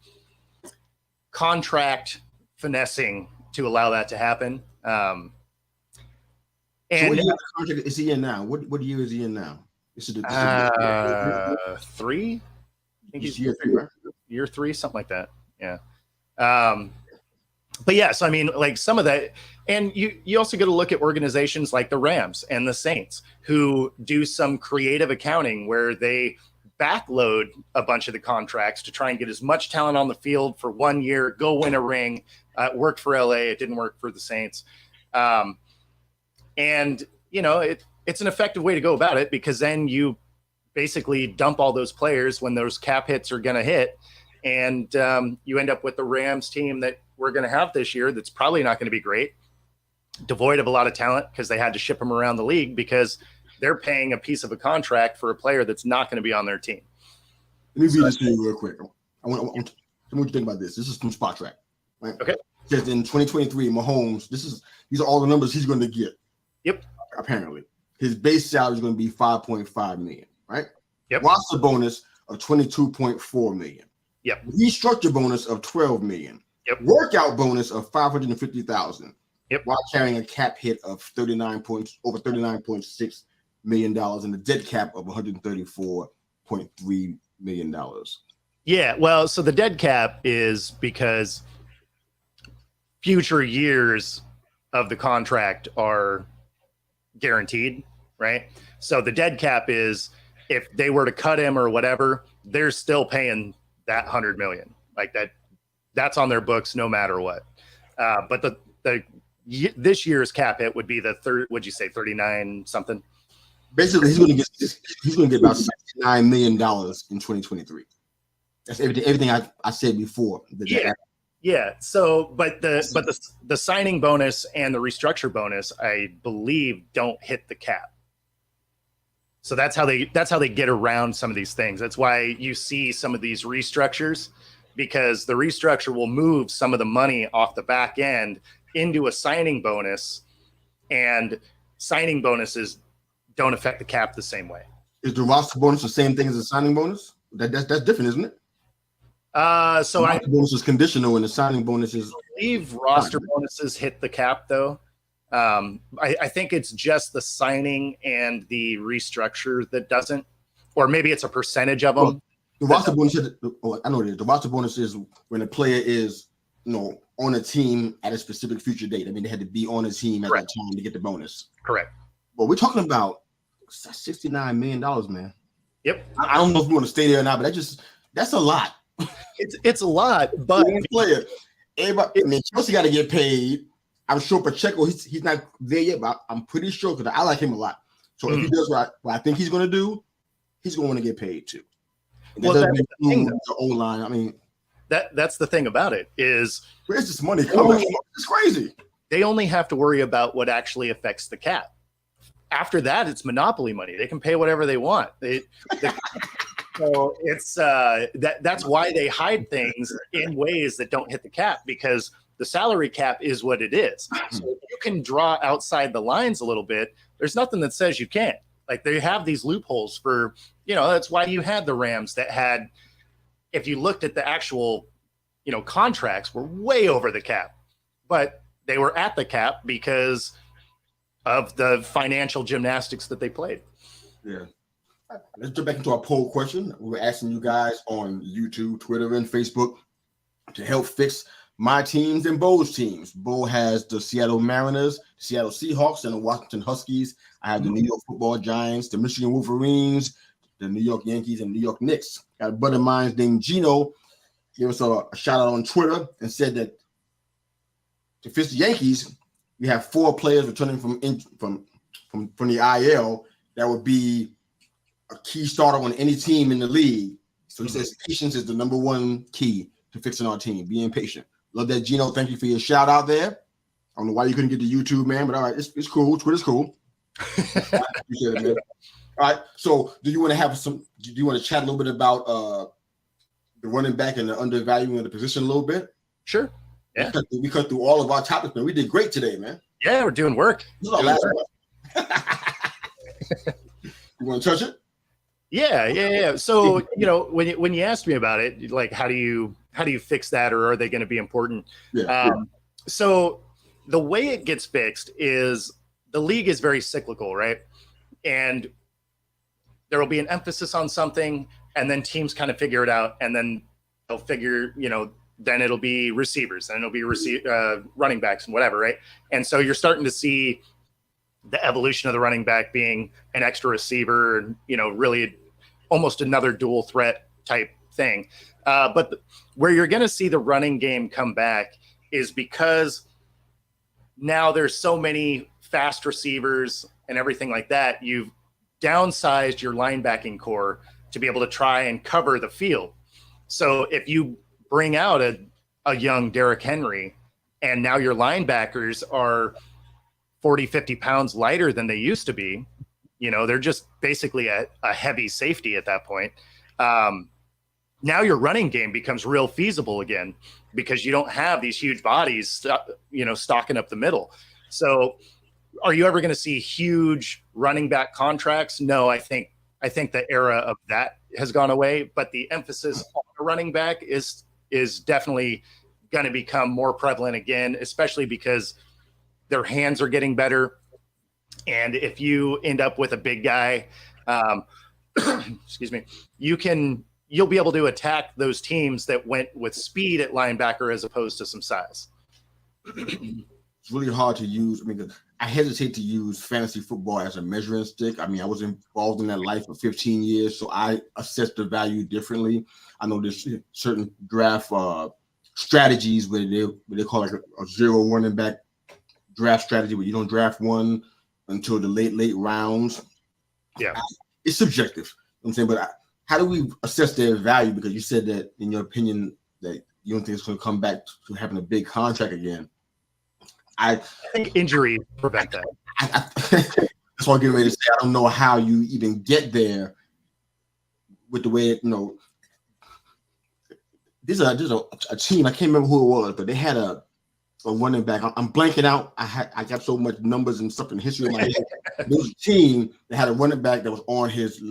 contract finessing to allow that to happen. And so what year contract is he in now? What year is he in now? This is 3. I think he's year 3, right? Year 3, something like that. Yeah. But yeah, so I mean, like some of that, and you also got to look at organizations like the Rams and the Saints who do some creative accounting where they backload a bunch of the contracts to try and get as much talent on the field for 1 year, go win a ring. It worked for LA. It didn't work for the Saints. And it's an effective way to go about it because then you basically dump all those players when those cap hits are going to hit. and you end up with the Rams team that we're going to have this year that's probably not going to be great, devoid of a lot of talent because they had to ship him around the league because they're paying a piece of a contract for a player that's not going to be on their team. Let me read this to you real quick. I want what you think about this. This is from Spot Track. Right? Okay. It says in 2023, Mahomes, these are all the numbers he's going to get. Yep. Apparently. His base salary is going to be $5.5 million, right? Yep. Roster bonus of $22.4 million. Yep. Restructure bonus of $12 million. Yep. Workout bonus of $550,000. Yep. While carrying a cap hit of over $39.6 million and a dead cap of $134.3 million. Yeah, well, so the dead cap is because future years of the contract are guaranteed, right? So the dead cap is if they were to cut him or whatever, they're still paying that $100 million. Like that's on their books no matter what. But this year's cap hit would be the third, would you say 39 something? Basically, he's going to get about $69 million in 2023. That's everything I said before. Yeah. So, but the signing bonus and the restructure bonus, I believe, don't hit the cap. So that's how they get around some of these things. That's why you see some of these restructures, because the restructure will move some of the money off the back end into a signing bonus, and signing bonuses don't affect the cap the same way. Is the roster bonus the same thing as the signing bonus? That's different, isn't it? So the bonus is conditional, and the signing bonus is. I believe roster bonuses hit the cap, though. I think it's just the signing and the restructure that doesn't, or maybe it's a percentage of them. Well, the roster bonus. I know it is. The roster bonus is when a player is, on a team at a specific future date. I mean, they had to be on a team at that time to get the bonus. Correct. But we're talking about $69 million, man. Yep. I don't know if we want to stay there or not, but that's a lot. It's a lot, but player. Everybody, I mean, Chelsea got to get paid. I'm sure Pacheco, he's not there yet, but I'm pretty sure because I like him a lot. So if he does what I think he's going to do, he's going to want to get paid too. And well, that's the thing, the O-line. I mean, that's the thing about it is where's this money coming from? It's crazy. They only have to worry about what actually affects the cap. After that, it's monopoly money. They can pay whatever they want. So it's that's why they hide things in ways that don't hit the cap, because the salary cap is what it is. So if you can draw outside the lines a little bit, there's nothing that says you can't. Like, they have these loopholes for, that's why you had the Rams that had, if you looked at the actual, contracts were way over the cap, but they were at the cap because of the financial gymnastics that they played. Yeah. Let's jump back into our poll question. We were asking you guys on YouTube, Twitter, and Facebook to help fix my teams and Bo's teams. Bo has the Seattle Mariners, Seattle Seahawks, and the Washington Huskies. I have the New York Football Giants, the Michigan Wolverines, the New York Yankees, and New York Knicks. Got a buddy of mine named Gino. Gave us a shout out on Twitter and said that to fix the Yankees, we have 4 players returning from the IL that would be a key starter on any team in the league. So he says patience is the number one key to fixing our team. Being patient. Love that, Gino. Thank you for your shout out there. I don't know why you couldn't get to YouTube, man, but all right, it's cool. Twitter's cool. I appreciate it, man. All right. So do you want to chat a little bit about the running back and the undervaluing of the position a little bit? Sure. Yeah. We cut through all of our topics, man. We did great today, man. Yeah, we're doing work. This is our last one. You want to touch it? Yeah. So, when you asked me about it, like, how do you fix that, or are they going to be important? Yeah. So the way it gets fixed is the league is very cyclical, right? And there will be an emphasis on something, and then teams kind of figure it out, and then they'll figure, then it'll be receivers, and it'll be running backs and whatever, right? And so you're starting to see the evolution of the running back being an extra receiver, and, really almost another dual threat type thing. But where you're going to see the running game come back is because now there's so many fast receivers and everything like that. You've downsized your linebacking core to be able to try and cover the field. So if you bring out a young Derrick Henry, and now your linebackers are 40, 50 pounds lighter than they used to be, they're just basically a heavy safety at that point. Now your running game becomes real feasible again because you don't have these huge bodies, stocking up the middle. So are you ever going to see huge running back contracts? No, I think the era of that has gone away, but the emphasis on the running back is definitely going to become more prevalent again, especially because their hands are getting better. And if you end up with a big guy, excuse me, you'll be able to attack those teams that went with speed at linebacker as opposed to some size. It's really hard to use. I mean, I hesitate to use fantasy football as a measuring stick. I mean, I was involved in that life for 15 years, so I assess the value differently. I know there's certain draft strategies where they call it a zero running back draft strategy, where you don't draft one until the late rounds. Yeah, it's subjective. You know what I'm saying, but how do we assess their value? Because you said that, in your opinion, that you don't think it's going to come back to having a big contract again. I think injuries prevent that. That's what I'm getting ready to say. I don't know how you even get there with the way there's a team. I can't remember who it was, but they had a running back. I'm blanking out. I got so much numbers and stuff in history in my head. There was a team that had a running back that was on his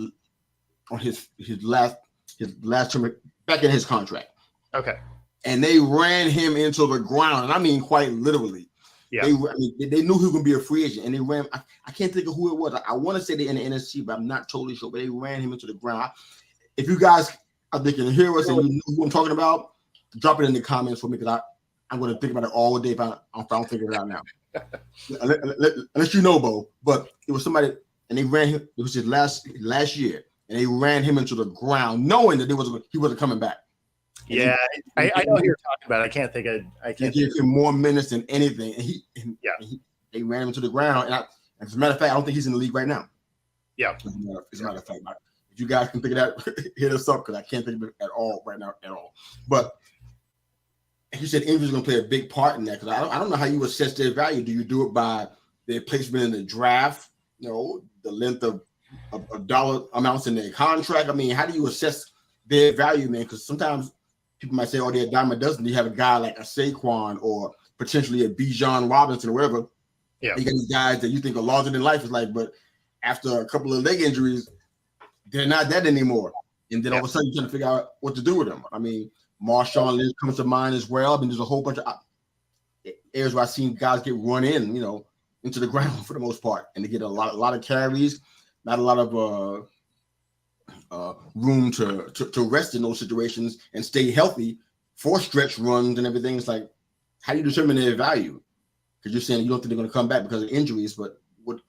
last term back in his contract. Okay. And they ran him into the ground, and I mean quite literally. Yeah. They knew he was going to be a free agent, and they ran. I can't think of who it was. I want to say they're in the NFC, but I'm not totally sure. But they ran him into the ground. If you guys are thinking to hear us and you know who I'm talking about, drop it in the comments for me, because I'm going to think about it all day if I don't figure it out now. Unless you know, Bo. But it was somebody, and they ran him. It was his last year, and they ran him into the ground, knowing that he wasn't coming back. Yeah, I know who you're talking about. I can't think. They gave him more minutes than anything, and they ran him to the ground. And as a matter of fact, I don't think he's in the league right now. Yeah, as a matter of fact, if you guys can pick it out, hit us up, because I can't think of it at all right now at all. But you said injuries are going to play a big part in that, because I don't know how you assess their value. Do you do it by their placement in the draft? The length of dollar amounts in their contract. I mean, how do you assess their value, man? Because sometimes people might say, "Oh, they're a dime a dozen." You have a guy like a Saquon or potentially a Bijan Robinson or whatever. Yeah, you got these guys that you think are larger than life. It's like, but after a couple of leg injuries, they're not that anymore. And then all of a sudden, you're trying to figure out what to do with them. I mean, Marshawn Lynch comes to mind as well. I mean, there's a whole bunch of areas where I've seen guys get run in, into the ground for the most part, and they get a lot of carries, not a lot of room to rest in those situations and stay healthy for stretch runs and everything. It's like, how do you determine their value? Because you're saying you don't think they're going to come back because of injuries, but what?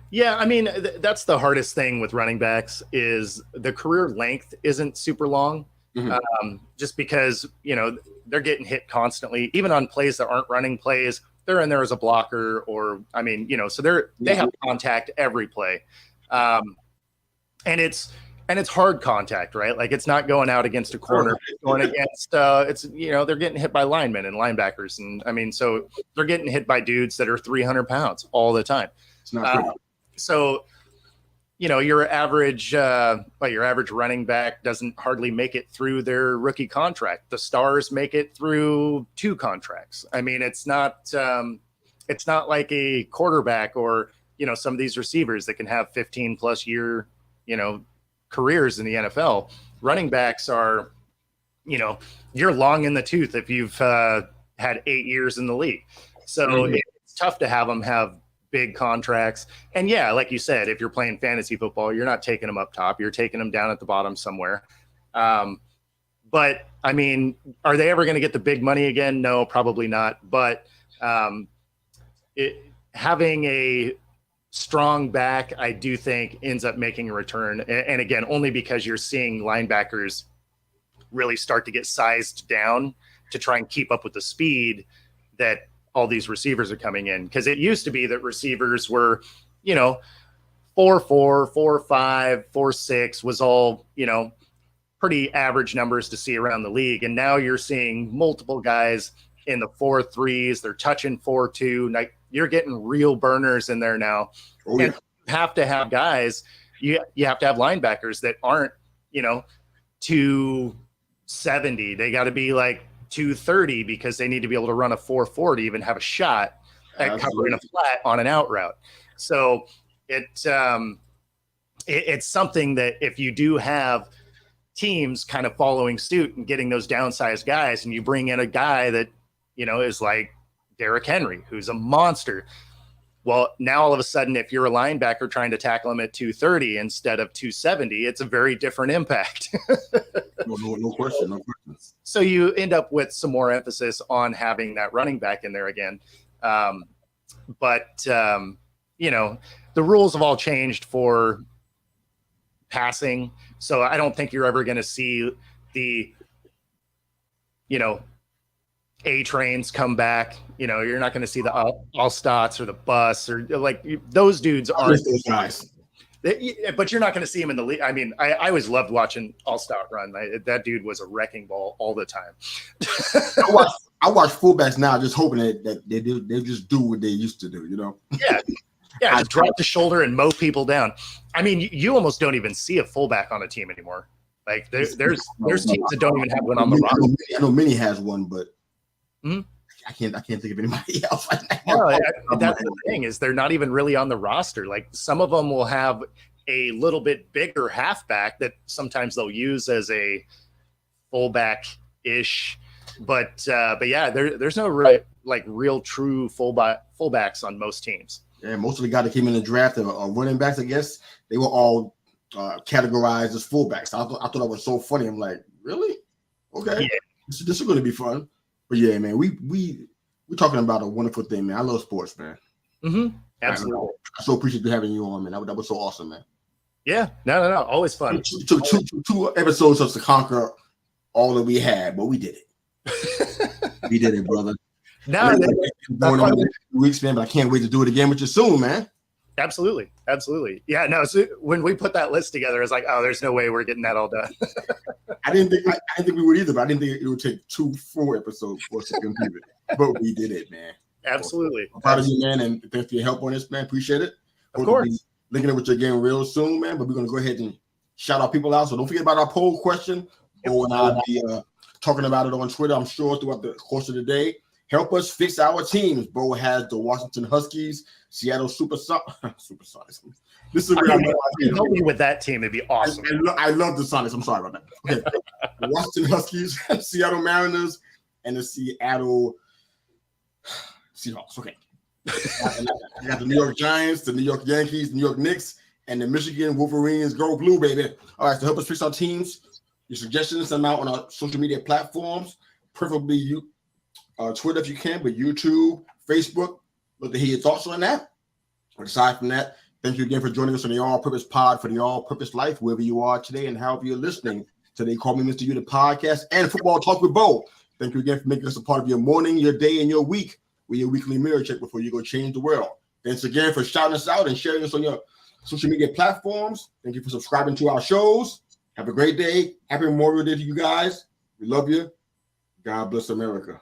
Yeah, I mean, that's the hardest thing with running backs is the career length isn't super long. Mm-hmm. Just because, they're getting hit constantly, even on plays that aren't running plays, they're in there as a blocker, or, I mean, so they have contact every play. And it's hard contact, right? Like, it's not going out against a corner, it's going against, they're getting hit by linemen and linebackers. And I mean, so they're getting hit by dudes that are 300 pounds all the time. It's not so, your average running back doesn't hardly make it through their rookie contract. The stars make it through 2 contracts. I mean, it's not like a quarterback or, some of these receivers that can have 15 plus year, careers in the NFL. Running backs are, you're long in the tooth if you've had 8 years in the league. So it's tough to have them have big contracts. And yeah, like you said, if you're playing fantasy football, you're not taking them up top, you're taking them down at the bottom somewhere. But I mean, are they ever going to get the big money again? No, probably not. But having a strong back, I do think ends up making a return. And again, only because you're seeing linebackers really start to get sized down to try and keep up with the speed that all these receivers are coming in. Because it used to be that receivers were, 4'4", 4'5", 4'6" was all, pretty average numbers to see around the league. And now you're seeing multiple guys in the 4.3s. They're touching 4.2. Like, you're getting real burners in there now. Oh, yeah. And you have to have guys. You have to have linebackers that aren't, 270. They got to be like 230 because they need to be able to run a 4.4 to even have a shot at covering a flat on an out route. So it's something that if you do have teams kind of following suit and getting those downsized guys, and you bring in a guy that, is like Derrick Henry, who's a monster. Well, now all of a sudden, if you're a linebacker trying to tackle him at 230 instead of 270, it's a very different impact. No question. So you end up with some more emphasis on having that running back in there again. But the rules have all changed for passing. So I don't think you're ever going to see the, A trains come back. You're not going to see the all stats or the bus or like those dudes aren't those guys. But you're not going to see him in the league. I mean, I always loved watching All-Star run. That dude was a wrecking ball all the time. I watch fullbacks now, just hoping that they just do what they used to do. Yeah. Just drop the shoulder and mow people down. I mean, you almost don't even see a fullback on a team anymore. Like there's teams that don't even have one on the roster. I know Minnie has one, but I can't think of anybody else right now. No, that's the thing, is they're not even really on the roster. Like, some of them will have a little bit bigger halfback that sometimes they'll use as a fullback ish, but yeah, there's no real true fullbacks on most teams. Yeah, most of the guys that came in the draft are running backs. I guess they were all categorized as fullbacks. I thought that was so funny. I'm like, really? Okay, yeah. This is going to be fun. But yeah, man, we're talking about a wonderful thing, man. I love sports, man. Mm-hmm. Absolutely. I so appreciate having you on, man. That was so awesome, man. Yeah, no, always fun. Two episodes of to conquer all that we had, but we did it. We did it, brother. Going on 2 weeks, man, but I can't wait to do it again with you soon, man. Absolutely. Yeah, no. So when we put that list together, it's like, oh, there's no way we're getting that all done. I didn't think we would either, but I didn't think it would take 2 full episodes for us to complete it. But we did it, man. Absolutely. I'm proud of you, man, and thanks for your help on this, man. Appreciate it. Of course. Linking it with you again real soon, man. But we're gonna go ahead and shout out people out. So don't forget about our poll question. Bo and I'll be talking about it on Twitter, I'm sure, throughout the course of the day. Help us fix our teams. Bo has the Washington Huskies, Seattle Supersonics. This is help me with that team. It'd be awesome. I love the Sonics. I'm sorry about that. Okay, the Washington Huskies, Seattle Mariners, and the Seattle Seahawks. Okay, I got the New York Giants, the New York Yankees, New York Knicks, and the Michigan Wolverines. Go blue, baby! All right, so help us fix our teams. Your suggestions, send them out on our social media platforms, preferably Twitter if you can, but YouTube, Facebook. Love to hear your thoughts on that. But aside from that, thank you again for joining us on the All Purpose Pod for the All Purpose Life, wherever you are today and however you're listening to They Call Me Mr. You, the podcast, and Football Talk with Bo. Thank you again for making us a part of your morning, your day, and your week with your weekly mirror check before you go change the world. Thanks again for shouting us out and sharing us on your social media platforms. Thank you for subscribing to our shows. Have a great day. Happy Memorial Day to you guys. We love you. God bless America.